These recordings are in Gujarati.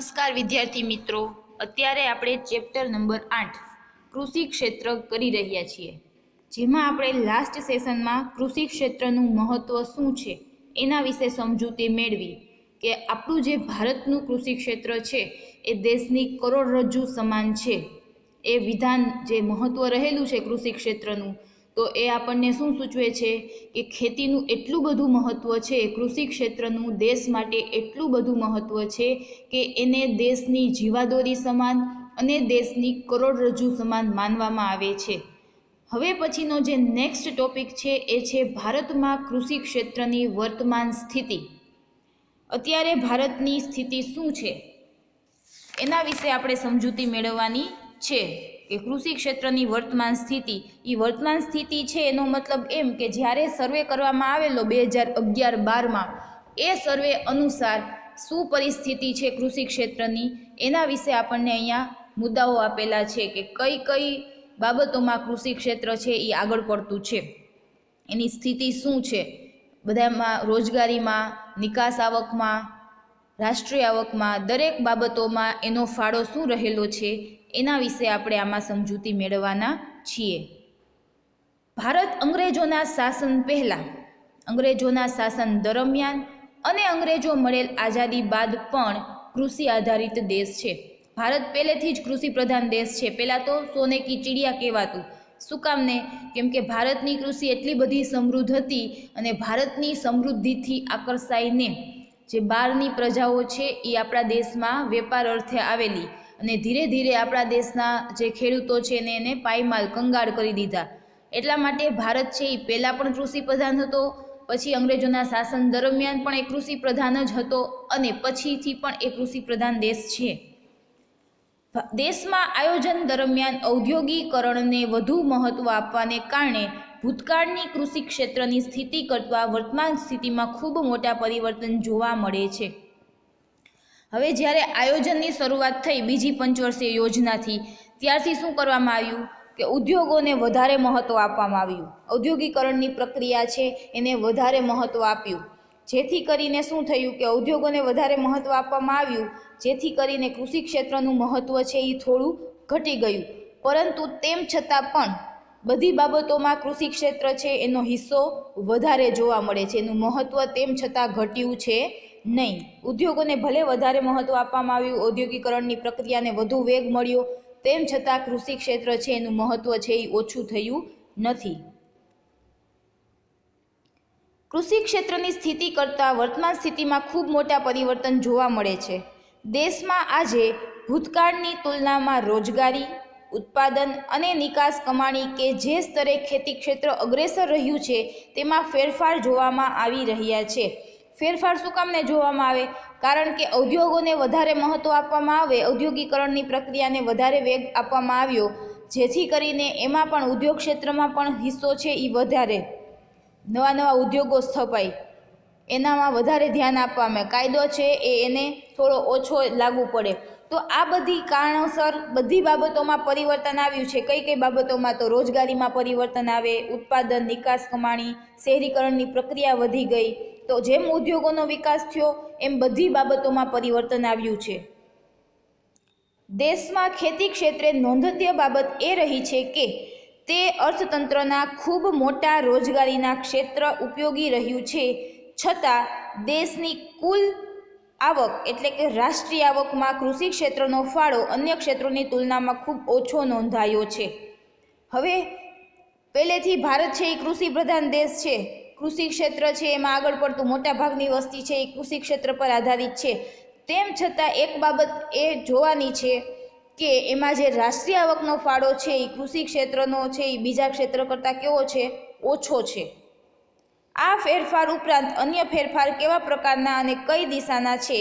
નમસ્કાર વિદ્યાર્થી મિત્રો, અત્યારે આપણે ચેપ્ટર નંબર 8 કૃષિ ક્ષેત્ર કરી રહ્યા છીએ, જેમાં આપણે લાસ્ટ સેશનમાં કૃષિ ક્ષેત્રનું મહત્વ શું છે એના વિશે સમજૂતી મેળવી કે આપણું જે ભારતનું કૃષિ ક્ષેત્ર છે એ દેશની કરોડરજ્જુ સમાન છે। એ વિધાન જે મહત્વ રહેલું છે કૃષિ ક્ષેત્રનું, તો એ આપણને શું સૂચવે છે કે ખેતીનું એટલું બધું મહત્વ છે, કૃષિ ક્ષેત્રનું દેશ માટે એટલું બધું મહત્વ છે કે એને દેશની જીવાદોરી સમાન અને દેશની કરોડરજ્જુ સમાન માનવામાં આવે છે। હવે પછીનો જે નેક્સ્ટ ટોપિક છે એ છે ભારતમાં કૃષિ ક્ષેત્રની વર્તમાન સ્થિતિ। અત્યારે ભારતની સ્થિતિ શું છે એના વિશે આપણે સમજૂતી મેળવવાની છે કે કૃષિ ક્ષેત્રની વર્તમાન સ્થિતિ, એ વર્તમાન સ્થિતિ છે એનો મતલબ એમ કે જ્યારે સર્વે કરવામાં આવેલો 2011-12માં, એ સર્વે અનુસાર શું પરિસ્થિતિ છે કૃષિ ક્ષેત્રની એના વિશે આપણને અહીંયા મુદ્દાઓ આપેલા છે કે કઈ કઈ બાબતોમાં કૃષિ ક્ષેત્ર છે એ આગળ પડતું છે, એની સ્થિતિ શું છે, બધામાં રોજગારીમાં, નિકાસ આવકમાં, રાષ્ટ્રીય આવકમાં, દરેક બાબતોમાં એનો ફાળો શું રહેલો છે એના વિશે આપણે આમાં સમજૂતી મેળવવાના છીએ। ભારત અંગ્રેજોના શાસન પહેલાં, અંગ્રેજોના શાસન દરમિયાન અને અંગ્રેજો મળેલ આઝાદી બાદ પણ કૃષિ આધારિત દેશ છે। ભારત પહેલેથી જ કૃષિ પ્રધાન દેશ છે। પહેલાં તો સોને કી ચિડિયા કહેવાતું। શું કામને? કેમ કે ભારતની કૃષિ એટલી બધી સમૃદ્ધ હતી અને ભારતની સમૃદ્ધિથી આકર્ષાઈને જે બહારની પ્રજાઓ છે એ આપણા દેશમાં વેપાર અર્થે આવેલી અને ધીરે ધીરે આપણા દેશના જે ખેડૂતો છે એને પાયમાલ કંગાળ કરી દીધા। એટલા માટે ભારત છે એ પહેલાં પણ કૃષિ પ્રધાન હતો, પછી અંગ્રેજોના શાસન દરમિયાન પણ એ કૃષિ પ્રધાન જ હતો અને પછીથી પણ એ કૃષિ પ્રધાન દેશ છે। દેશમાં આયોજન દરમિયાન ઔદ્યોગિકરણને વધુ મહત્વ આપવાને કારણે ભૂતકાળની કૃષિ ક્ષેત્રની સ્થિતિ કરતાં વર્તમાન સ્થિતિમાં ખૂબ મોટા પરિવર્તન જોવા મળે છે। હવે જ્યારે આયોજનની શરૂઆત થઈ બીજી પંચવર્ષીય યોજનાથી, ત્યારથી શું કરવામાં આવ્યું કે ઉદ્યોગોને વધારે મહત્વ આપવામાં આવ્યું। ઔદ્યોગિકરણની પ્રક્રિયા છે એને વધારે મહત્વ આપ્યું, જેથી કરીને શું થયું કે ઉદ્યોગોને વધારે મહત્વ આપવામાં આવ્યું, જેથી કરીને કૃષિ ક્ષેત્રનું મહત્વ છે એ થોડું ઘટી ગયું। પરંતુ તેમ છતાં પણ બધી બાબતોમાં કૃષિ ક્ષેત્ર છે એનો હિસ્સો વધારે જોવા મળે છે, એનું મહત્વ તેમ છતાં ઘટ્યું છે નહીં। ઉદ્યોગોને ભલે વધારે મહત્વ આપવામાં આવ્યું, ઔદ્યોગિકરણની પ્રક્રિયાને વધુ વેગ મળ્યો, તેમ છતાં કૃષિ ક્ષેત્ર છે એનું મહત્વ છે એ ઓછું થયું નથી। કૃષિ ક્ષેત્રની સ્થિતિ કરતાં વર્તમાન સ્થિતિમાં ખૂબ મોટા પરિવર્તન જોવા મળે છે। દેશમાં આજે ભૂતકાળની તુલનામાં રોજગારી, ઉત્પાદન અને નિકાસ કમાણી કે જે સ્તરે ખેતી ક્ષેત્ર અગ્રેસર રહ્યું છે તેમાં ફેરફાર જોવામાં આવી રહ્યા છે। ફેરફાર શું કામને જોવામાં આવે? કારણ કે ઉદ્યોગોને વધારે મહત્વ આપવામાં આવે, ઔદ્યોગિકરણની પ્રક્રિયાને વધારે વેગ આપવામાં આવ્યો, જેથી કરીને એમાં પણ ઉદ્યોગ ક્ષેત્રમાં પણ હિસ્સો છે એ વધારે, નવા નવા ઉદ્યોગો સ્થપાય, એનામાં વધારે ધ્યાન આપવામાં, કાયદો છે એને થોડો ઓછો લાગુ પડે। તો આ બધી કારણોસર બધી બાબતોમાં પરિવર્તન આવ્યું છે। કઈ કઈ બાબતોમાં? તો રોજગારીમાં પરિવર્તન આવે, ઉત્પાદન, નિકાસ કમાણી, શહેરીકરણની પ્રક્રિયા વધી ગઈ, તો જેમ ઉદ્યોગોનો વિકાસ થયો એમ બધી બાબતોમાં પરિવર્તન આવ્યું છે। દેશમાં ખેતી ક્ષેત્રે નોંધનીય બાબત એ રહી છે કે તે અર્થતંત્રના ખૂબ મોટા રોજગારીના ક્ષેત્ર ઉપયોગી રહ્યું છે, છતાં દેશની કુલ આવક એટલે કે રાષ્ટ્રીય આવકમાં કૃષિ ક્ષેત્રનો ફાળો અન્ય ક્ષેત્રોની તુલનામાં ખૂબ ઓછો નોંધાયો છે। હવે પહેલેથી ભારત છે એ કૃષિ પ્રધાન દેશ છે, કૃષિ ક્ષેત્ર છે એમાં આગળ પડતું મોટા ભાગની વસ્તી છે એ કૃષિ ક્ષેત્ર પર આધારિત છે, તેમ છતાં એક બાબત એ જોવાની છે કે એમાં જે રાષ્ટ્રીય આવકનો ફાળો છે એ કૃષિ ક્ષેત્રનો છે એ બીજા ક્ષેત્ર કરતાં કેવો છે? ઓછો છે। આ ફેરફાર ઉપરાંત અન્ય ફેરફાર કેવા પ્રકારના અને કઈ દિશાના છે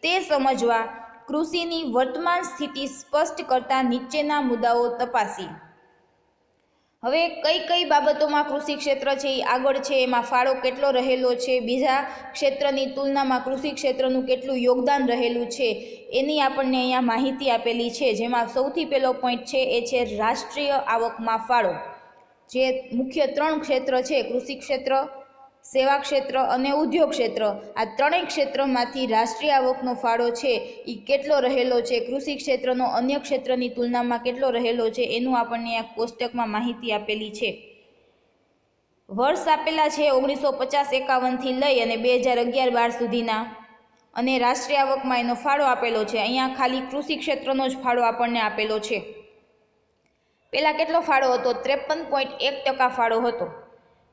તે સમજવા કૃષિની વર્તમાન સ્થિતિ સ્પષ્ટ કરતા નીચેના મુદ્દાઓ તપાસી। હવે કઈ કઈ બાબતોમાં કૃષિ ક્ષેત્ર છે એ આગળ છે, એમાં ફાળો કેટલો રહેલો છે, બીજા ક્ષેત્રની તુલનામાં કૃષિ ક્ષેત્રનું કેટલું યોગદાન રહેલું છે એની આપણને અહીંયા માહિતી આપેલી છે। જેમાં સૌથી પહેલો પોઈન્ટ છે એ છે રાષ્ટ્રીય આવકમાં ફાળો। જે મુખ્ય ત્રણ ક્ષેત્ર છે, કૃષિ ક્ષેત્ર સેવા ક્ષેત્ર અને ઉદ્યોગ ક્ષેત્ર, આ ત્રણેય ક્ષેત્રમાંથી રાષ્ટ્રીય આવકનો ફાળો છે એ કેટલો રહેલો છે, કૃષિ ક્ષેત્રનો અન્ય ક્ષેત્રની તુલનામાં કેટલો રહેલો છે, એનું આપણને આ કોષ્ટકમાં માહિતી આપેલી છે. વર્ષ આપેલા છે 1950-51થી લઈ અને 2011-12 સુધીના, અને રાષ્ટ્રીય આવકમાં એનો ફાળો આપેલો છે. અહીંયા ખાલી કૃષિ ક્ષેત્રનો જ ફાળો આપણને આપેલો છે. પહેલાં કેટલો ફાળો હતો? 53.1% ફાળો હતો.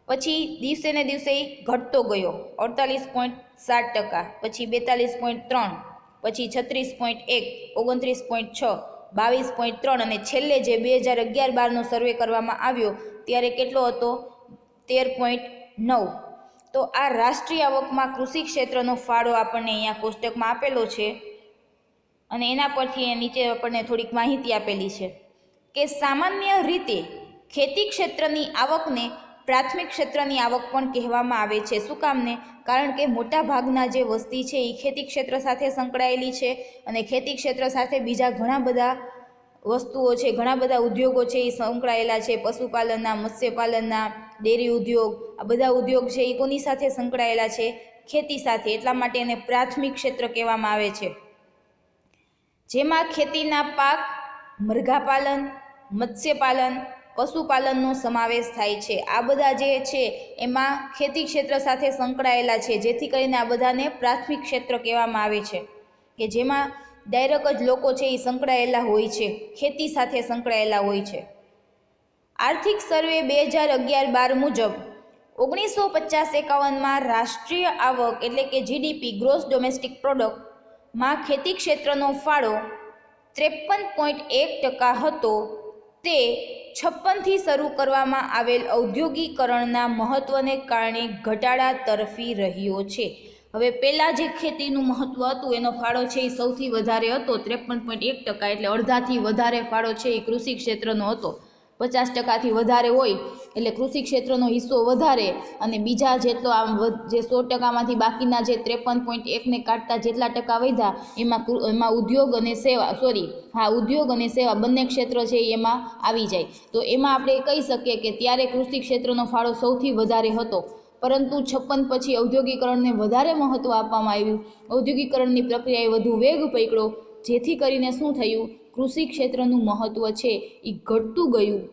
પછી દિવસે ને દિવસે ઘટતો ગયો 48.7%, પછી 42.3%, પછી 36.1%, 29.6%, 22.3%, અને છેલ્લે જે 2011-12નો સર્વે કરવામાં આવ્યો ત્યારે કેટલો હતો? 13.9%. તો આ રાષ્ટ્રીય આવકમાં કૃષિ ક્ષેત્રનો ફાળો આપણને અહીંયા કોષ્ટકમાં આપેલો છે, અને એના પરથી નીચે આપણને થોડીક માહિતી આપેલી છે કે સામાન્ય રીતે ખેતી ક્ષેત્રની આવકને પ્રાથમિક ક્ષેત્રની આવક પણ કહેવામાં આવે છે. શું કામને? કારણ કે મોટા ભાગના જે વસ્તી છે એ ખેતી ક્ષેત્ર સાથે સંકળાયેલી છે, અને ખેતી ક્ષેત્ર સાથે બીજા ઘણા બધા વસ્તુઓ છે, ઘણા બધા ઉદ્યોગો છે એ સંકળાયેલા છે. પશુપાલનના, મત્સ્યપાલનના, ડેરી ઉદ્યોગ, આ બધા ઉદ્યોગ છે એ કોની સાથે સંકળાયેલા છે? ખેતી સાથે. એટલા માટે એને પ્રાથમિક ક્ષેત્ર કહેવામાં આવે છે, જેમાં ખેતીના પાક, મરઘાપાલન, મત્સ્યપાલન, પશુપાલનનો સમાવેશ થાય છે. આ બધા જે છે એમાં ખેતી ક્ષેત્ર સાથે સંકળાયેલા છે, જેથી કરીને આ બધાને પ્રાથમિક ક્ષેત્ર કહેવામાં આવે છે, કે જેમાં ડાયરેક્ટ જ લોકો છે એ સંકળાયેલા હોય છે, ખેતી સાથે સંકળાયેલા હોય છે. આર્થિક સર્વે 2011-12 મુજબ 1950-51માં રાષ્ટ્રીય આવક એટલે કે જીડીપી, ગ્રોસ ડોમેસ્ટિક પ્રોડક્ટમાં ખેતી ક્ષેત્રનો ફાળો 53.1% હતો. તે 56થી શરૂ કરવામાં આવેલ ઔદ્યોગિકરણના મહત્વને કારણે ઘટાડા તરફી રહ્યો છે. હવે પહેલાં જે ખેતીનું મહત્વ હતું એનો ફાળો છે એ સૌથી વધારે હતો 53.1%, એટલે અડધાથી વધારે ફાળો છે એ કૃષિ ક્ષેત્રનો હતો. 50%થી વધારે હોય એટલે કૃષિ ક્ષેત્રનો હિસ્સો વધારે, અને બીજા જેટલો આમ જે 100%માંથી બાકીના જે 53.1ને કાઢતા જેટલા ટકા વધ્યા એમાં ઉદ્યોગ અને સેવા ઉદ્યોગ અને સેવા બંને ક્ષેત્ર છે એમાં આવી જાય. તો એમાં આપણે કહી શકીએ કે ત્યારે કૃષિ ક્ષેત્રનો ફાળો સૌથી વધારે હતો, પરંતુ 56 પછી ઔદ્યોગિકરણને વધારે મહત્વ આપવામાં આવ્યું. ઔદ્યોગિકરણની પ્રક્રિયાએ વધુ વેગ પકડ્યો, જેથી કરીને શું થયું? કૃષિ ક્ષેત્રનું મહત્વ છે એ ઘટતું ગયું.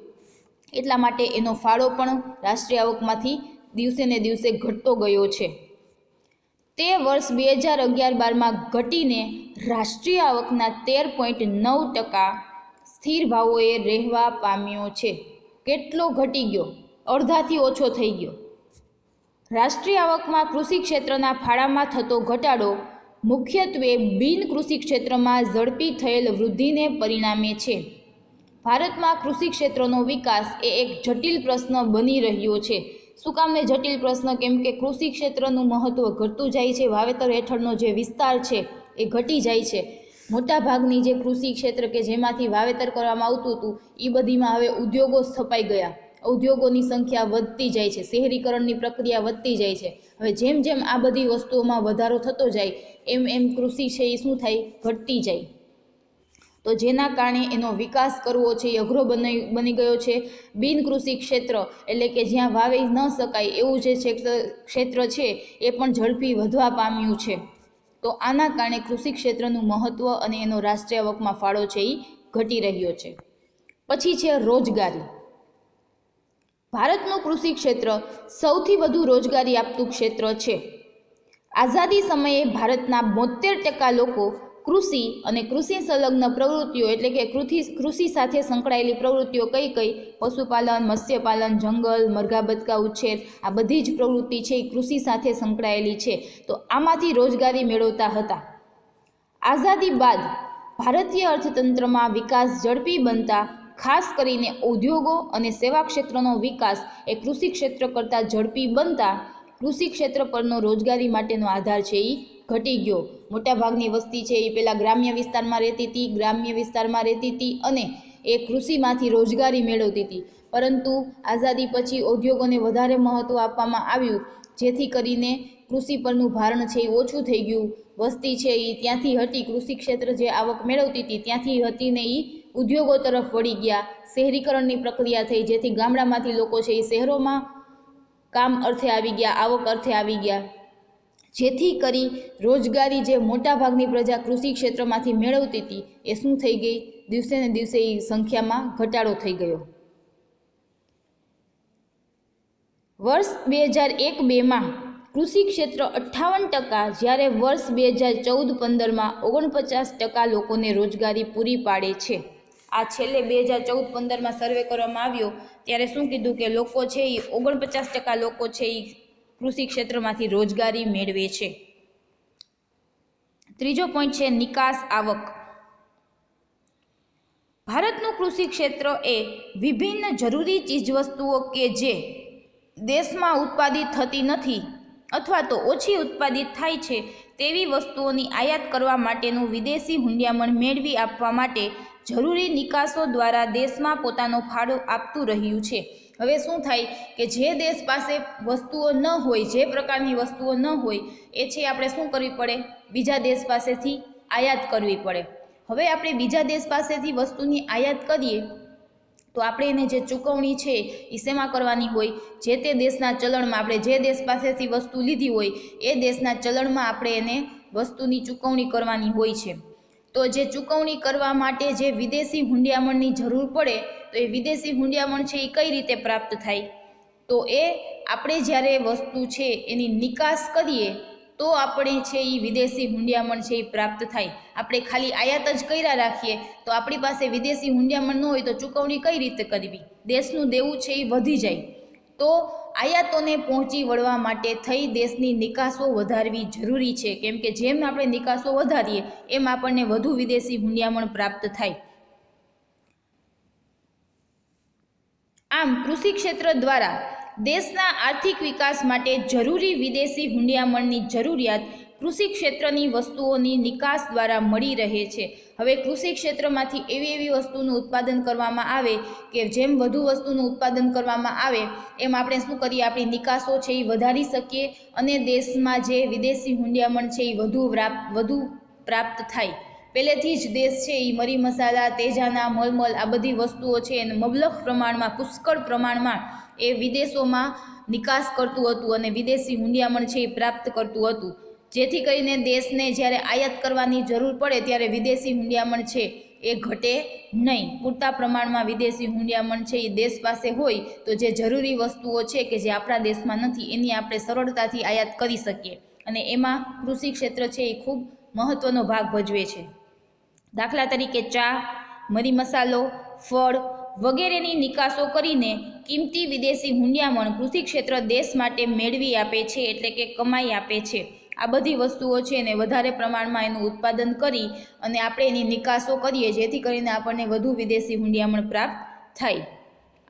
એટલા માટે એનો ફાળો પણ રાષ્ટ્રીય આવકમાંથી દિવસે ને દિવસે ઘટતો ગયો છે. તે વર્ષ 2011-12માં ઘટીને રાષ્ટ્રીય આવકના 13.9% સ્થિર ભાવોએ રહેવા પામ્યો છે. કેટલો ઘટી ગયો? અડધાથી ઓછો થઈ ગયો. રાષ્ટ્રીય આવકમાં કૃષિ ક્ષેત્રના ફાળામાં થતો ઘટાડો મુખ્યત્વે બિન કૃષિ ક્ષેત્રમાં ઝડપી થયેલ વૃદ્ધિને પરિણામે છે. ભારતમાં કૃષિ ક્ષેત્રનો વિકાસ એ એક જટિલ પ્રશ્ન બની રહ્યો છે. શું કામને જટિલ પ્રશ્ન? કેમ કે કૃષિ ક્ષેત્રનું મહત્વ ઘટતું જાય છે. વાવેતર હેઠળનો જે વિસ્તાર છે એ ઘટી જાય છે. મોટા ભાગની જે કૃષિ ક્ષેત્ર કે જેમાંથી વાવેતર કરવામાં આવતું હતું એ બધીમાં હવે ઉદ્યોગો સ્થપાઈ ગયા. ઉદ્યોગોની સંખ્યા વધતી જાય છે, શહેરીકરણની પ્રક્રિયા વધતી જાય છે. હવે જેમ જેમ આ બધી વસ્તુઓમાં વધારો થતો જાય એમ એમ કૃષિ છે એ શું થાય? ઘટતી જાય. તો જેના કારણે એનો વિકાસ કરવો છે એ અઘરો બની ગયો છે. બિન કૃષિ ક્ષેત્ર એટલે કે જ્યાં વાવી ન શકાય એવું જે ક્ષેત્ર છે એ પણ ઝડપી વધવા પામ્યું છે. તો આના કારણે કૃષિ ક્ષેત્રનું મહત્વ અને એનો રાષ્ટ્રીય આવકમાં ફાળો છે એ ઘટી રહ્યો છે. પછી છે રોજગારી. ભારતનું કૃષિ ક્ષેત્ર સૌથી વધુ રોજગારી આપતું ક્ષેત્ર છે. આઝાદી સમયે ભારતના 72% લોકો કૃષિ અને કૃષિ સંલગ્ન પ્રવૃત્તિઓ એટલે કે કૃષિ સાથે સંકળાયેલી પ્રવૃત્તિઓ કઈ કઈ? પશુપાલન, મત્સ્યપાલન, જંગલ, મરઘા બતકા ઉછેર, આ બધી જ પ્રવૃત્તિ છે એ કૃષિ સાથે સંકળાયેલી છે. તો આમાંથી રોજગારી મેળવતા હતા. આઝાદી બાદ ભારતીય અર્થતંત્રમાં વિકાસ ઝડપી બનતા ખાસ કરીને ઉદ્યોગો અને સેવા ક્ષેત્રનો વિકાસ એ કૃષિ ક્ષેત્ર કરતાં ઝડપી બનતા કૃષિ ક્ષેત્ર પરનો રોજગારી માટેનો આધાર છે એ ઘટી ગયો. મોટાભાગની વસ્તી છે એ પહેલાં ગ્રામ્ય વિસ્તારમાં રહેતી હતી અને એ કૃષિમાંથી રોજગારી મેળવતી હતી. પરંતુ આઝાદી પછી ઉદ્યોગોને વધારે મહત્ત્વ આપવામાં આવ્યું, જેથી કરીને કૃષિ પરનું ભારણ છે એ ઓછું થઈ ગયું. વસ્તી છે એ ત્યાંથી હટી, કૃષિ ક્ષેત્ર જે આવક મેળવતી હતી ત્યાંથી હટીને એ ઉદ્યોગો તરફ વળી ગયા. શહેરીકરણની પ્રક્રિયા થઈ, જેથી ગામડામાંથી લોકો છે એ શહેરોમાં કામ અર્થે આવી ગયા, આવક અર્થે આવી ગયા, જેથી કરી રોજગારી જે મોટાભાગની પ્રજા કૃષિ ક્ષેત્રમાંથી મેળવતી હતી એ શું થઈ ગઈ? દિવસે ને દિવસે એ સંખ્યામાં ઘટાડો થઈ ગયો. વર્ષ 2001-2માં કૃષિ ક્ષેત્ર 58%, જ્યારે વર્ષ 2014-15માં 49% લોકોને રોજગારી પૂરી પાડે છે. આ છેલ્લે 2014-15માં સર્વે કરવામાં આવ્યો ત્યારે શું કીધું કે લોકો છે એ 49% લોકો છે એ કૃષિ ક્ષેત્રમાંથી રોજગારી મેળવે છે. ત્રીજો પોઈન્ટ છે નિકાસ આવક. ભારતનું કૃષિ ક્ષેત્ર એ વિભિન્ન જરૂરી ચીજવસ્તુઓ કે જે દેશમાં ઉત્પાદિત થતી નથી અથવા તો ઓછી ઉત્પાદિત થાય છે તેવી વસ્તુઓની આયાત કરવા માટેનું વિદેશી હુંડિયામણ મેળવી આપવા માટે જરૂરી નિકાસો દ્વારા દેશમાં પોતાનો ફાળો આપતું રહ્યું છે. હવે શું થાય કે જે દેશ પાસે વસ્તુઓ ન હોય, જે પ્રકારની વસ્તુઓ ન હોય એ છે આપણે શું કરવી પડે? બીજા દેશ પાસેથી આયાત કરવી પડે. હવે આપણે બીજા દેશ પાસેથી વસ્તુની આયાત કરીએ તો આપણે એને જે ચૂકવણી છે એ શેમાં કરવાની હોય? જે તે દેશના ચલણમાં. આપણે જે દેશ પાસેથી વસ્તુ લીધી હોય એ દેશના ચલણમાં આપણે એને વસ્તુની ચૂકવણી કરવાની હોય છે. તો જે ચૂકવણી કરવા માટે જે વિદેશી હુંડિયામણની જરૂર પડે તો એ વિદેશી હુંડિયામણ છે એ કઈ રીતે પ્રાપ્ત થાય? તો એ આપણે જ્યારે વસ્તુ છે એની નિકાસ કરીએ તો આપણે છે એ વિદેશી હુંડિયામણ છે એ પ્રાપ્ત થાય. આપણે ખાલી આયાત જ કર્યા રાખીએ તો આપણી પાસે વિદેશી હુંડિયામણ ન હોય તો ચૂકવણી કઈ રીતે કરવી? દેશનું દેવું છે એ વધી જાય. તો આયાતોને પહોંચી વળવા માટે થઈ દેશની નિકાસો વધારવી જરૂરી છે, કેમ કે જેમ આપણે નિકાસો વધારીએ એમ આપણને વધુ વિદેશી હુંડિયામણ પ્રાપ્ત થાય. આમ કૃષિ ક્ષેત્ર દ્વારા દેશના આર્થિક વિકાસ માટે જરૂરી વિદેશી હુંડિયામણની જરૂરિયાત કૃષિ ક્ષેત્રની વસ્તુઓની નિકાસ દ્વારા મળી રહે છે. હવે કૃષિ ક્ષેત્રમાંથી એવી વસ્તુનું ઉત્પાદન કરવામાં આવે કે જેમ વધુ વસ્તુનું ઉત્પાદન કરવામાં આવે એમ આપણે શું કરીએ? આપણી નિકાસો છે એ વધારી શકીએ અને દેશમાં જે વિદેશી હુંડિયામણ છે એ વધુ પ્રાપ્ત થાય. પહેલેથી જ દેશ છે એ મરી મસાલા, તેજાના, મલમલ આ બધી વસ્તુઓ છે એને મબલખ પ્રમાણમાં, પુષ્કળ પ્રમાણમાં એ વિદેશોમાં નિકાસ કરતું હતું અને વિદેશી હુંડિયામણ છે એ પ્રાપ્ત કરતું હતું. જેથી કરીને દેશને જ્યારે આયાત કરવાની જરૂર પડે ત્યારે વિદેશી હુંડિયામણ છે એ ઘટે નહીં. પૂરતા પ્રમાણમાં વિદેશી હુંડિયામણ છે એ દેશ પાસે હોય તો જે જરૂરી વસ્તુઓ છે કે જે આપણા દેશમાં નથી એની આપણે સરળતાથી આયાત કરી શકીએ અને એમાં કૃષિ ક્ષેત્ર છે એ ખૂબ મહત્ત્વનો ભાગ ભજવે છે. દાખલા તરીકે ચા, મરી મસાલો, ફળ વગેરેની નિકાસો કરીને કિંમતી વિદેશી હુંડિયામણ કૃષિ ક્ષેત્ર દેશ માટે મેળવી આપે છે, એટલે કે કમાઈ આપે છે. આ બધી વસ્તુઓ છે એને વધારે પ્રમાણમાં એનું ઉત્પાદન કરી અને આપણે એની નિકાસો કરીએ જેથી કરીને આપણને વધુ વિદેશી હુંડિયામણ પ્રાપ્ત થાય.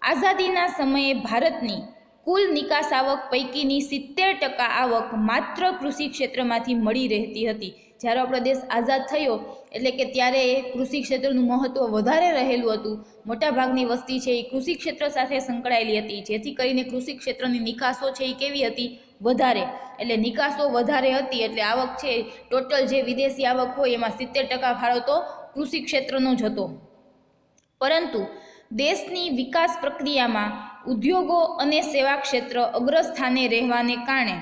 આઝાદીના સમયે ભારતની કુલ નિકાસ આવક પૈકીની 70% આવક માત્ર કૃષિ ક્ષેત્રમાંથી મળી રહેતી હતી. જ્યારે આપણો દેશ આઝાદ થયો એટલે કે ત્યારે એ કૃષિ ક્ષેત્રનું મહત્ત્વ વધારે રહેલું હતું. મોટાભાગની વસ્તી છે એ કૃષિ ક્ષેત્ર સાથે સંકળાયેલી હતી, જેથી કરીને કૃષિ ક્ષેત્રની નિકાસો છે એ કેવી હતી? વધારે. એટલે નિકાસો વધારે હતી એટલે આવક છે ટોટલ જે વિદેશી આવક હોય એમાં 70% ફાળો તો કૃષિ ક્ષેત્રનો જ હતો. પરંતુ દેશની વિકાસ પ્રક્રિયામાં ઉદ્યોગો અને સેવા ક્ષેત્ર અગ્રસ્થાને રહેવાને કારણે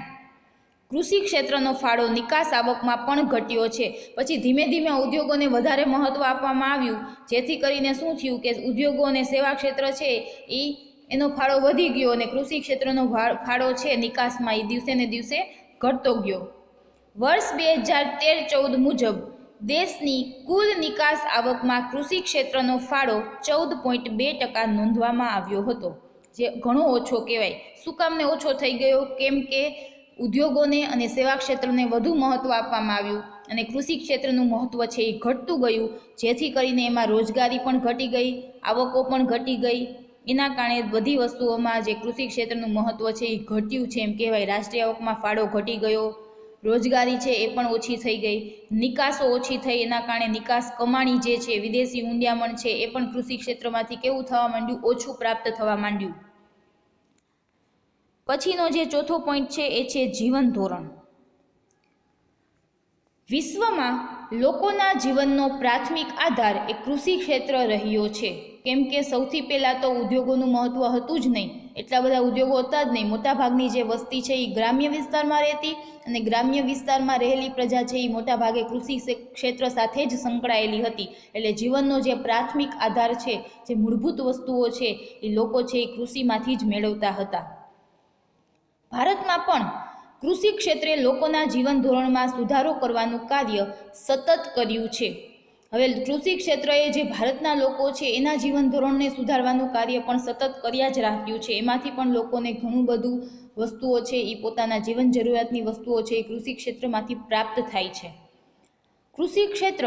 કૃષિ ક્ષેત્રનો ફાળો નિકાસ આવકમાં પણ ઘટ્યો છે. પછી ધીમે ધીમે ઉદ્યોગોને વધારે મહત્ત્વ આપવામાં આવ્યું, જેથી કરીને શું થયું કે ઉદ્યોગો અને સેવા ક્ષેત્ર છે એનો ફાળો વધી ગયો અને કૃષિ ક્ષેત્રનો ફાળો છે નિકાસમાં એ દિવસે ને દિવસે ઘટતો ગયો. વર્ષ 2013-14 મુજબ દેશની કુલ નિકાસ આવકમાં કૃષિ ક્ષેત્રનો ફાળો 14.2% નોંધવામાં આવ્યો હતો, જે ઘણો ઓછો કહેવાય. શું કામને ઓછો થઈ ગયો? કેમ કે ઉદ્યોગોને અને સેવા ક્ષેત્રને વધુ મહત્ત્વ આપવામાં આવ્યું અને કૃષિ ક્ષેત્રનું મહત્ત્વ છે એ ઘટતું ગયું, જેથી કરીને એમાં રોજગારી પણ ઘટી ગઈ, આવકો પણ ઘટી ગઈ. એના કારણે બધી વસ્તુઓમાં જે કૃષિ ક્ષેત્રનું મહત્ત્વ છે એ ઘટ્યું છે એમ કહેવાય. રાષ્ટ્રીય આવકમાં ફાળો ઘટી ગયો, રોજગારી છે એ પણ ઓછી થઈ ગઈ, નિકાસો ઓછી થઈ, એના કારણે નિકાસ કમાણી જે છે વિદેશી હુંડિયામણ છે એ પણ કૃષિ ક્ષેત્રમાંથી કેવું થવા માંડ્યું? ઓછું પ્રાપ્ત થવા માંડ્યું. પછીનો જે ચોથો પોઈન્ટ છે એ છે જીવન ધોરણ. વિશ્વમાં લોકોના જીવનનો પ્રાથમિક આધાર એ કૃષિ ક્ષેત્ર રહ્યો છે, કેમ કે સૌથી પહેલાં તો ઉદ્યોગોનું મહત્ત્વ હતું જ નહીં. એટલા બધા ઉદ્યોગો હતા જ નહીં. મોટાભાગની જે વસ્તી છે એ ગ્રામ્ય વિસ્તારમાં રહેતી, અને ગ્રામ્ય વિસ્તારમાં રહેલી પ્રજા છે એ મોટાભાગે કૃષિ ક્ષેત્ર સાથે જ સંકળાયેલી હતી. એટલે જીવનનો જે પ્રાથમિક આધાર છે, જે મૂળભૂત વસ્તુઓ છે, એ લોકો છે એ કૃષિમાંથી જ મેળવતા હતા. ભારતમાં પણ કૃષિ ક્ષેત્રે લોકોના જીવન ધોરણમાં સુધારો કરવાનું કાર્ય સતત કર્યું છે. હવે કૃષિ ક્ષેત્રએ જે ભારતના લોકો છે એના જીવન ધોરણને સુધારવાનું કાર્ય પણ સતત કર્યા જ રાખ્યું છે. એમાંથી પણ લોકોને ઘણું બધું વસ્તુઓ છે એ પોતાના જીવન જરૂરિયાતની વસ્તુઓ છે એ કૃષિ ક્ષેત્રમાંથી પ્રાપ્ત થાય છે. કૃષિ ક્ષેત્ર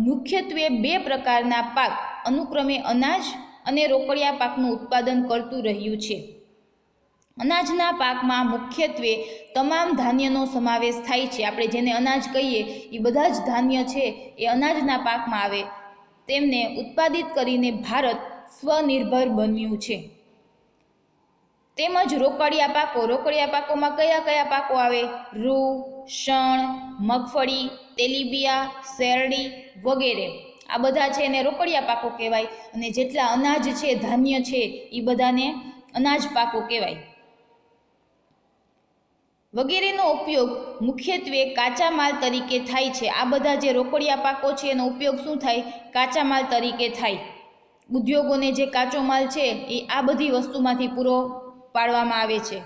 મુખ્યત્વે બે પ્રકારના પાક, અનુક્રમે અનાજ અને રોકડિયા પાકનું ઉત્પાદન કરતું રહ્યું છે. અનાજના પાકમાં મુખ્યત્વે તમામ ધાન્યનો સમાવેશ થાય છે. આપણે જેને અનાજ કહીએ એ બધા જ ધાન્ય છે એ અનાજના પાકમાં આવે. તેમને ઉત્પાદિત કરીને ભારત સ્વનિર્ભર બન્યું છે. તેમજ રોકડિયા પાકો, રોકડિયા પાકોમાં કયા કયા પાકો આવે? રૂ, શણ, મગફળી, તેલીબિયા, શેરડી વગેરે. આ બધા છે એને રોકડિયા પાકો કહેવાય. અને જેટલા અનાજ છે, ધાન્ય છે, એ બધાને અનાજ પાકો કહેવાય. વગેરેનો ઉપયોગ મુખ્યત્વે કાચા માલ તરીકે થાય છે. આ બધા જે રોકડિયા પાકો છે એનો ઉપયોગ શું થાય? કાચા માલ તરીકે થાય. ઉદ્યોગોને જે કાચો માલ છે એ આ બધી વસ્તુમાંથી પૂરો પાડવામાં આવે છે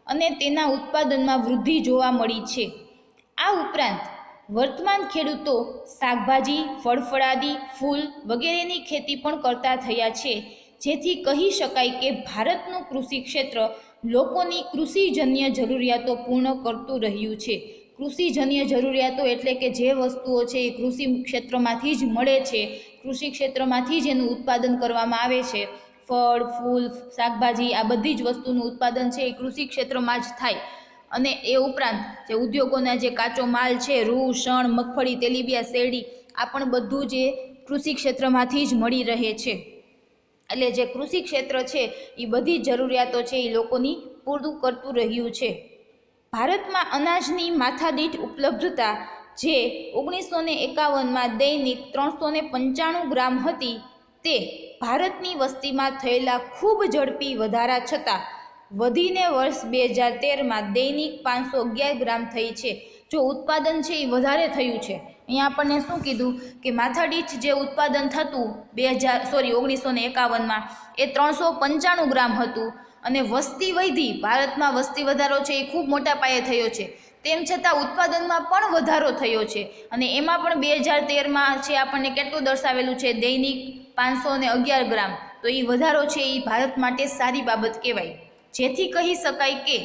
અને તેના ઉત્પાદનમાં વૃદ્ધિ જોવા મળી છે. આ ઉપરાંત વર્તમાન ખેડૂતો શાકભાજી, ફળફળાદી, ફૂલ વગેરેની ખેતી પણ કરતા થયા છે, જેથી કહી શકાય કે ભારતનું કૃષિ ક્ષેત્ર લોકોની કૃષિજન્ય જરૂરિયાતો પૂર્ણ કરતું રહ્યું છે. કૃષિજન્ય જરૂરિયાતો એટલે કે જે વસ્તુઓ છે એ કૃષિ ક્ષેત્રમાંથી જ મળે છે, કૃષિ ક્ષેત્રમાંથી જ એનું ઉત્પાદન કરવામાં આવે છે. ફળ, ફૂલ, શાકભાજી આ બધી જ વસ્તુનું ઉત્પાદન છે એ કૃષિ ક્ષેત્રમાં જ થાય. અને એ ઉપરાંત જે ઉદ્યોગોના જે કાચો માલ છે, રૂ, શણ, મગફળી, તેલીબિયા, શેરડી, આ પણ બધું જે કૃષિ ક્ષેત્રમાંથી જ મળી રહે છે. એટલે જે કૃષિ ક્ષેત્ર છે એ બધી જરૂરિયાતો છે એ લોકોની પૂરું કરતું રહ્યું છે. ભારતમાં અનાજની માથાદીઠ ઉપલબ્ધતા જે 1951માં દૈનિક 395 ગ્રામ હતી, તે ભારતની વસ્તીમાં થયેલા ખૂબ ઝડપી વધારા છતાં વધીને વર્ષ 2013માં દૈનિક 511 ગ્રામ થઈ છે. જો ઉત્પાદન છે એ વધારે થયું છે. અહીંયા આપણને શું કીધું કે માથાદીઠ જે ઉત્પાદન થતું 1951માં એ 395 ગ્રામ હતું, અને વસ્તી વધી, ભારતમાં વસ્તી વધારો છે એ ખૂબ મોટા પાયે થયો છે, તેમ છતાં ઉત્પાદનમાં પણ વધારો થયો છે. અને એમાં પણ 2013માં છે આપણને કેટલું દર્શાવેલું છે? દૈનિક 511 ગ્રામ. તો એ વધારો છે એ ભારત માટે સારી બાબત કહેવાય. જેથી કહી શકાય કે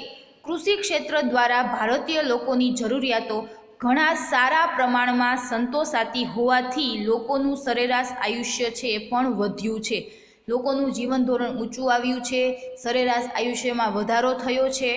કૃષિ ક્ષેત્ર દ્વારા ભારતીય લોકોની જરૂરિયાતો ઘણા સારા પ્રમાણમાં સંતોષાતી હોવાથી લોકોનું સરેરાશ આયુષ્ય છે એ પણ વધ્યું છે. લોકોનું જીવન ધોરણ ઊંચું આવ્યું છે, સરેરાશ આયુષ્યમાં વધારો થયો છે,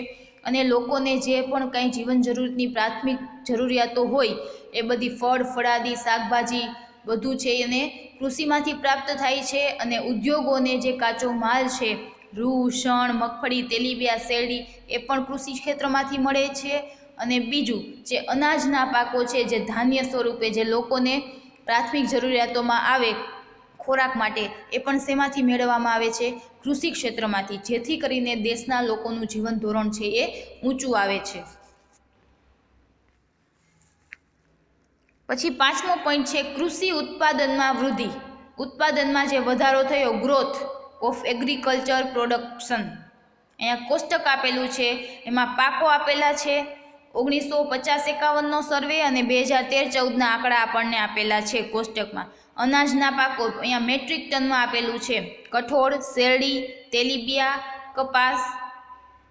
અને લોકોને જે પણ કંઈ જીવન જરૂરિયાતની પ્રાથમિક જરૂરિયાતો હોય એ બધી ફળ, ફળાદી, શાકભાજી બધું છે એને કૃષિમાંથી પ્રાપ્ત થાય છે. અને ઉદ્યોગોને જે કાચો માલ છે, રૂ, શણ, મગફળી, તેલીબિયા, શેરડી, એ પણ કૃષિ ક્ષેત્રમાંથી મળે છે. અને બીજું જે અનાજના પાકો છે, જે ધાન્ય સ્વરૂપે જે લોકોને પ્રાથમિક જરૂરિયાતોમાં આવે ખોરાક માટે, એ પણ શેમાંથી મેળવવામાં આવે છે? કૃષિ ક્ષેત્રમાંથી. જેથી કરીને દેશના લોકોનું જીવન ધોરણ છે એ ઊંચું આવે છે. પછી 5મો પોઈન્ટ છે કૃષિ ઉત્પાદનમાં વૃદ્ધિ. ઉત્પાદનમાં જે વધારો થયો, ગ્રોથ ઓફ એગ્રીકલ્ચર પ્રોડક્શન. અહીંયા કોષ્ટક આપેલું છે, એમાં પાકો આપેલા છે. 1950-51નો સર્વે અને 2013-14ના આંકડા આપણને આપેલા છે કોષ્ટકમાં. અનાજના પાકો અહીંયા મેટ્રિક ટનમાં આપેલું છે. કઠોળ, શેરડી, તેલીબિયા, કપાસ,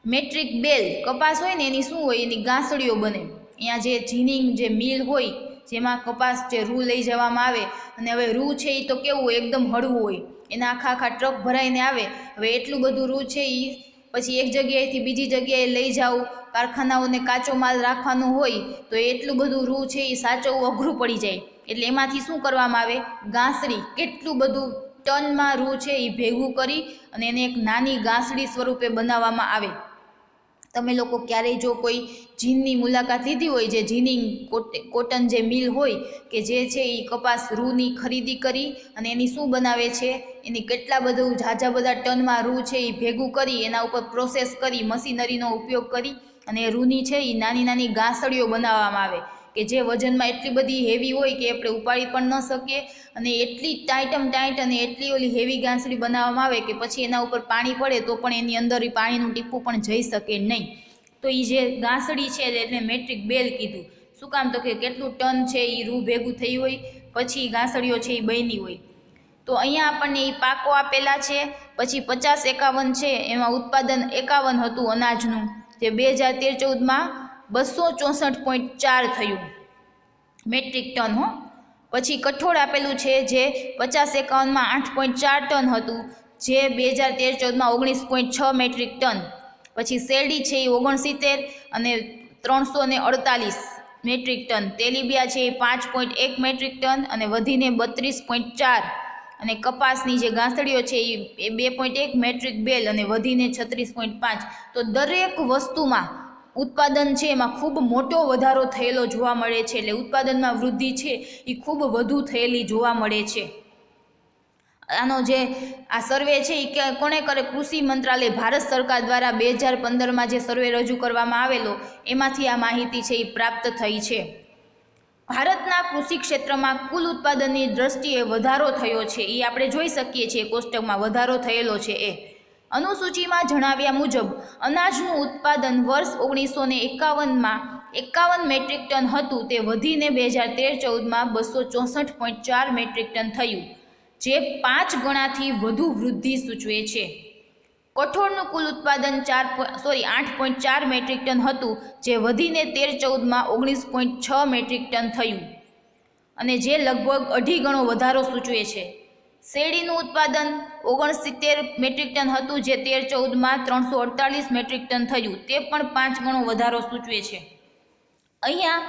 મેટ્રિક બેલ. કપાસ હોય ને એની શું હોય? એની ગાંસડીઓ બને. અહીંયા જે જીનિંગ જે મિલ હોય જેમાં કપાસ જે રૂ લઈ જવામાં આવે, અને હવે રૂ છે એ તો કેવું હોય? એકદમ હળવું હોય. એના આખા આખા ટ્રક ભરાઈને આવે. હવે એટલું બધું રૂ છે એ પછી એક જગ્યાએથી બીજી જગ્યાએ લઈ જાવ, કારખાનાઓને કાચો માલ રાખવાનો હોય તો એટલું બધું રૂ છે એ સાચવવું અઘરું પડી જાય. એટલે એમાંથી શું કરવામાં આવે? ગાંસડી. કેટલું બધું ટનમાં રૂ છે એ ભેગું કરી અને એને એક નાની ગાંસડી સ્વરૂપે બનાવવામાં આવે. તમે લોકો ક્યારેય જો કોઈ જીનની મુલાકાત લીધી હોય, જે જીનિંગ કોટન જે મિલ હોય કે જે છે એ કપાસ રૂની ખરીદી કરી અને એની શું બનાવે છે, એની કેટલા બધું ઝાઝા બધા ટનમાં રૂ છે એ ભેગું કરી એના ઉપર પ્રોસેસ કરી મશીનરીનો ઉપયોગ કરી અને એ રૂની છે એ નાની નાની ગાંસડીઓ બનાવવામાં આવે કે જે વજનમાં એટલી બધી હેવી હોય કે આપણે ઉપાડી પણ ન શકીએ અને એટલી ટાઈટ અને એટલી ઓલી હેવી ગાંસડી બનાવવામાં આવે કે પછી એના ઉપર પાણી પડે તો પણ એની અંદર એ પાણીનું ટીપું પણ જઈ શકે નહીં. તો એ જે ગાંસડી છે એટલે મેટ્રિક બેલ કીધું. શું કામ? તો કે કેટલું ટન છે એ રૂ ભેગું થઈ હોય પછી ગાંસડીઓ છે એ બની હોય. તો અહીંયા આપણને એ પાકો આપેલા છે. પછી 50-51 છે એમાં ઉત્પાદન 51 હતું અનાજનું, જે 2013-14માં 264.4 થયું મેટ્રિક ટન હો. પછી કઠોળ આપેલું છે જે 50-51માં 8.4 ટન હતું, જે 2013-14માં 19.6 મેટ્રિક ટન. પછી શેરડી છે એ 69 અને 348 મેટ્રિક ટન. તેલીબિયા છે એ 5.1 મેટ્રિક ટન અને વધીને 32.4. અને કપાસની જે ગાંસડીઓ છે એ 2.1 મેટ્રિક બેલ અને વધીને 36.5. તો દરેક વસ્તુમાં ઉત્પાદન છે એમાં ખૂબ મોટો વધારો થયેલો જોવા મળે છે. એટલે ઉત્પાદનમાં વૃદ્ધિ છે એ ખૂબ વધુ થયેલી જોવા મળે છે. આનો જે આ સર્વે છે એ કોણે કરે? કૃષિ મંત્રાલય ભારત સરકાર દ્વારા 2015માં જે સર્વે રજૂ કરવામાં આવેલો એમાંથી આ માહિતી છે એ પ્રાપ્ત થઈ છે. ભારતના કૃષિ ક્ષેત્રમાં કુલ ઉત્પાદનની દ્રષ્ટિએ વધારો થયો છે એ આપણે જોઈ શકીએ છીએ. કોષ્ટકમાં વધારો થયેલો છે એ અનુસૂચિમાં જણાવ્યા મુજબ અનાજનું ઉત્પાદન વર્ષ 1951માં 51 મેટ્રિક ટન હતું, તે વધીને 2013-14માં 264.4 મેટ્રિક ટન થયું, જે 5 ગણાથી વધુ વૃદ્ધિ સૂચવે છે. કઠોળનું કુલ ઉત્પાદન 8.4 મેટ્રિક ટન હતું, જે વધીને 13-14માં 19.6 મેટ્રિક ટન થયું અને જે લગભગ 2.5 ગણો વધારો સૂચવે છે. શેરડીનું ઉત્પાદન 69 મેટ્રિક ટન હતું, જે 13-14માં 348 મેટ્રિક ટન થયું, તે પણ 5 ગણો વધારો સૂચવે છે. અહીંયા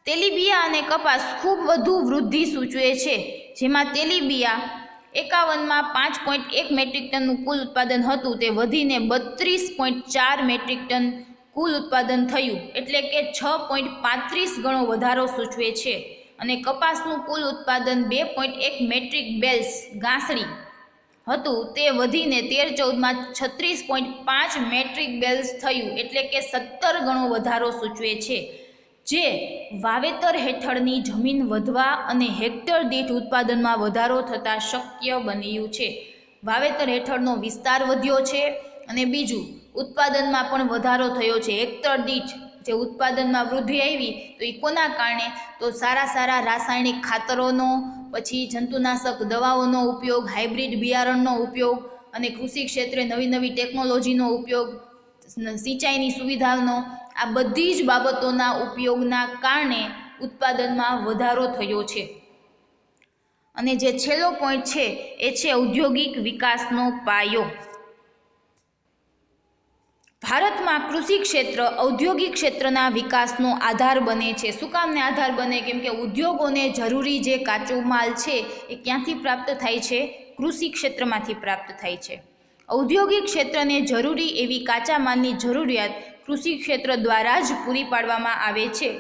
તેલીબિયા અને કપાસ ખૂબ વધુ વૃદ્ધિ સૂચવે છે, જેમાં તેલીબિયા 51માં 5.1 મેટ્રિક ટનનું કુલ ઉત્પાદન હતું, તે વધીને 32.4 મેટ્રિક ટન કુલ ઉત્પાદન થયું, એટલે કે 6.35 ગણો વધારો સૂચવે છે. અને કપાસનું કુલ ઉત્પાદન 2.1 મેટ્રિક બેલ્સ ગાંસડી હતું, તે વધીને 13-14માં 36.5 મેટ્રિક બેલ્સ થયું, એટલે કે 17 ગણો વધારો સૂચવે છે. જે વાવેતર હેઠળની જમીન વધવા અને હેક્ટર દીઠ ઉત્પાદનમાં વધારો થતાં શક્ય બન્યું છે. વાવેતર હેઠળનો વિસ્તાર વધ્યો છે અને બીજું ઉત્પાદનમાં પણ વધારો થયો છે. હેક્ટર દીઠ જે ઉત્પાદનમાં વૃદ્ધિ આવી તો એ કોના કારણે? તો સારા રાસાયણિક ખાતરોનો, પછી જંતુનાશક દવાઓનો ઉપયોગ, હાઇબ્રિડ બિયારણનો ઉપયોગ અને કૃષિ ક્ષેત્રે નવી ટેકનોલોજીનો ઉપયોગ, સિંચાઈની સુવિધાનો, આ બધી જ બાબતોના ઉપયોગના કારણે ઉત્પાદનમાં વધારો થયો છે. અને જે છેલ્લો પોઈન્ટ છે એ છે ઔદ્યોગિક વિકાસનો પાયો. ભારતમાં કૃષિ ક્ષેત્ર ઔદ્યોગિક ક્ષેત્રના વિકાસનો આધાર બને છે. શું કામને આધાર બને? કેમ કે ઉદ્યોગોને જરૂરી જે કાચો માલ છે એ ક્યાંથી પ્રાપ્ત થાય છે? કૃષિ ક્ષેત્રમાંથી પ્રાપ્ત થાય છે. ઔદ્યોગિક ક્ષેત્રને જરૂરી એવી કાચા માલની જરૂરિયાત કૃષિ ક્ષેત્ર દ્વારા જ પૂરી પાડવામાં આવે છે,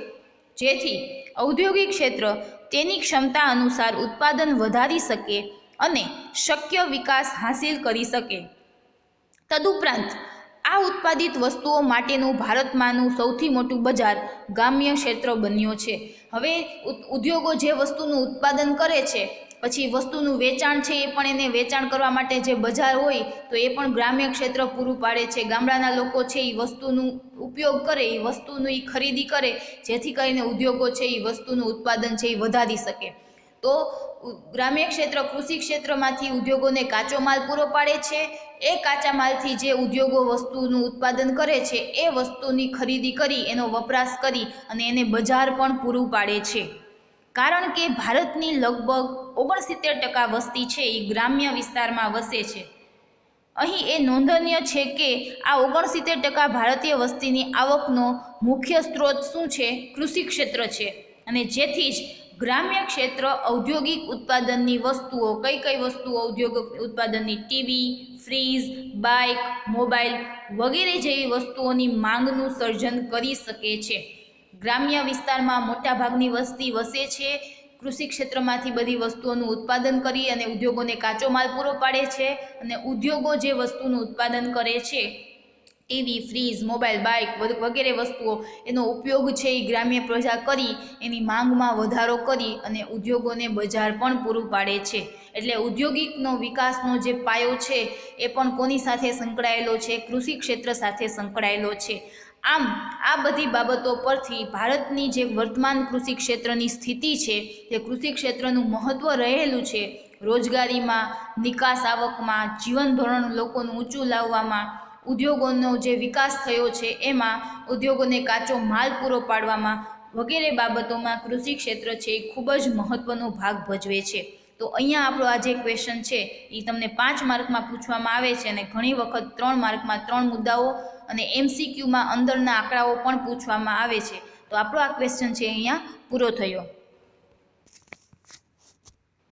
જેથી ઔદ્યોગિક ક્ષેત્ર તેની ક્ષમતા અનુસાર ઉત્પાદન વધારી શકે અને શક્ય વિકાસ હાંસિલ કરી શકે. તદુપરાંત આ ઉત્પાદિત વસ્તુઓ માટેનું ભારતમાંનું સૌથી મોટું બજાર ગ્રામ્ય ક્ષેત્ર બન્યો છે. હવે ઉદ્યોગો જે વસ્તુનું ઉત્પાદન કરે છે પછી વસ્તુનું વેચાણ છે એ પણ એને વેચાણ કરવા માટે જે બજાર હોય તો એ પણ ગ્રામ્ય ક્ષેત્ર પૂરું પાડે છે. ગામડાના લોકો છે એ વસ્તુનું ઉપયોગ કરે, એ વસ્તુની ખરીદી કરે, જેથી કરીને ઉદ્યોગો છે એ વસ્તુનું ઉત્પાદન છે એ વધારી શકે. તો ગ્રામ્ય ક્ષેત્ર કૃષિ ક્ષેત્રમાંથી ઉદ્યોગોને કાચો માલ પૂરો પાડે છે. એ કાચા માલથી જે ઉદ્યોગો વસ્તુનું ઉત્પાદન કરે છે એ વસ્તુની ખરીદી કરી, એનો વપરાશ કરી અને એને બજાર પણ પૂરું પાડે છે. કારણ કે ભારતની લગભગ 69% વસ્તી છે એ ગ્રામ્ય વિસ્તારમાં વસે છે. અહીં એ નોંધનીય છે કે આ 69% ભારતીય વસ્તીની આવકનો મુખ્ય સ્ત્રોત શું છે? કૃષિ ક્ષેત્ર છે. અને જેથી જ ગ્રામ્ય ક્ષેત્ર ઔદ્યોગિક ઉત્પાદનની વસ્તુઓ કઈ કઈ વસ્તુઓ ઔદ્યોગિક ઉત્પાદનની ટીવી, ફ્રીજ, બાઇક, મોબાઈલ વગેરે જેવી વસ્તુઓની માંગનું સર્જન કરી શકે છે. ગ્રામ્ય વિસ્તારમાં મોટાભાગની વસ્તી વસે છે. કૃષિ ક્ષેત્રમાંથી બધી વસ્તુઓનું ઉત્પાદન કરી અને ઉદ્યોગોને કાચો માલ પૂરો પાડે છે અને ઉદ્યોગો જે વસ્તુનું ઉત્પાદન કરે છે ટીવી, ફ્રીજ, મોબાઈલ, બાઇક વગેરે વસ્તુઓ એનો ઉપયોગ છે એ ગ્રામ્ય પ્રજા કરી એની માંગમાં વધારો કરી અને ઉદ્યોગોને બજાર પણ પૂરું પાડે છે. એટલે ઔદ્યોગિકનો વિકાસનો જે પાયો છે એ પણ કોની સાથે સંકળાયેલો છે? કૃષિ ક્ષેત્ર સાથે સંકળાયેલો છે. આમ આ બધી બાબતો પરથી ભારતની જે વર્તમાન કૃષિ ક્ષેત્રની સ્થિતિ છે તે કૃષિ ક્ષેત્રનું મહત્ત્વ રહેલું છે રોજગારીમાં, નિકાસ આવકમાં, જીવન ધોરણ લોકોનું ઊંચું લાવવામાં, ઉદ્યોગોનો જે વિકાસ થયો છે એમાં ઉદ્યોગોને કાચો માલ પૂરો પાડવામાં વગેરે બાબતોમાં કૃષિ ક્ષેત્ર છે એ ખૂબ જ મહત્ત્વનો ભાગ ભજવે છે. તો અહીંયા આપણો આ જે ક્વેશ્ચન છે એ તમને 5 માર્કમાં પૂછવામાં આવે છે અને ઘણી વખત 3 માર્કમાં 3 મુદ્દાઓ અને MCQમાં અંદરના આંકડાઓ પણ પૂછવામાં આવે છે. તો આપણો આ ક્વેશ્ચન છે અહીંયા પૂરો થયો.